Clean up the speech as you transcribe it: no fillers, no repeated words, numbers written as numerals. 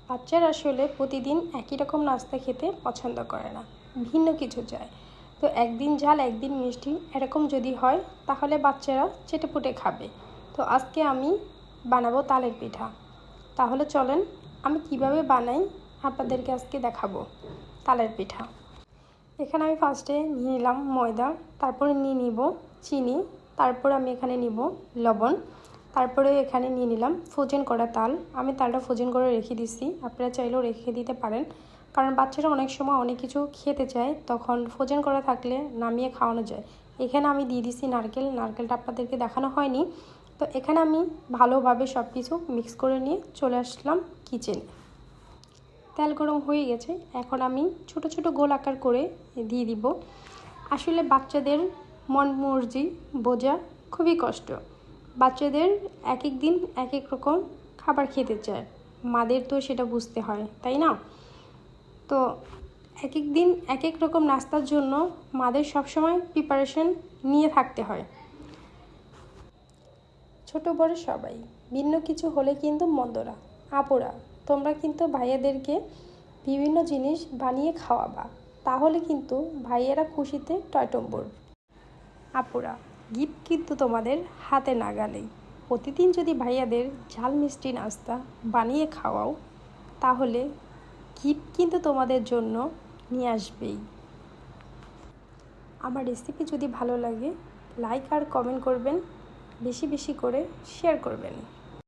বাচ্চারা আসলে প্রতিদিন একই রকম নাস্তা খেতে পছন্দ করে না, ভিন্ন কিছু চায়। তো একদিন ঝাল একদিন মিষ্টি এরকম যদি হয় তাহলে বাচ্চারা চেটেপুটে খাবে। তো আজকে আমি বানাবো তালের পিঠা। তাহলে চলেন আমি কিভাবে বানাই আপনাদেরকে আজকে দেখাবো তালের পিঠা। এখানে আমি ফার্স্টে নিয়ে নিলাম ময়দা, তারপরে নিয়ে নিব চিনি, তারপরে আমি এখানে নিব লবণ, তারপরে এখানে নিয়ে নিলাম ফ্রোজেন করা তাল। আমি তালটা ফ্রোজেন করে রেখে দিচ্ছি, আপনারা চাইলেও রেখে দিতে পারেন, কারণ বাচ্চারা অনেক সময় অনেক কিছু খেতে চায়, তখন ফ্রোজেন করা থাকলে নামিয়ে খাওয়ানো যায়। এখানে আমি দিয়ে দিচ্ছি নারকেলটা আপনাদেরকে দেখানো হয়নি। তো এখানে আমি ভালোভাবে সব কিছু মিক্স করে নিয়ে চলে আসলাম কিচেনে। তেল গরম হয়ে গেছে, এখন আমি ছোট ছোট গোল আকার করে দিয়ে দিব। আসলে বাচ্চাদের মন মর্জি বোঝা খুবই কষ্ট। বাচ্চাদের এক এক দিন এক এক রকম খাবার খেতে চায়, মাদের তো সেটা বুঝতে হয়, তাই না? তো এক এক দিন এক এক রকম নাস্তার জন্য মাদের সবসময় প্রিপারেশন নিয়ে থাকতে হয়। ছোট বড় সবাই, ভিন্ন কিছু হলে কিন্তু মন্দরা আপুরা তোমরা কিন্তু ভাইয়াদেরকে বিভিন্ন জিনিস বানিয়ে খাওয়াবা, তাহলে কিন্তু ভাইয়েরা খুশিতে টয়টম্বুর। আপুরা, গিফট কিন্তু তোমাদের হাতে নাগালেই। প্রতিদিন যদি ভাইয়াদের ঝাল মিষ্টি নাস্তা বানিয়ে খাওয়াও তাহলে গিফট কিন্তু তোমাদের জন্য নিয়ে আসবেই। আমার রেসিপি যদি ভালো লাগে লাইক আর কমেন্ট করবেন, বেশি বেশি করে শেয়ার করবেন।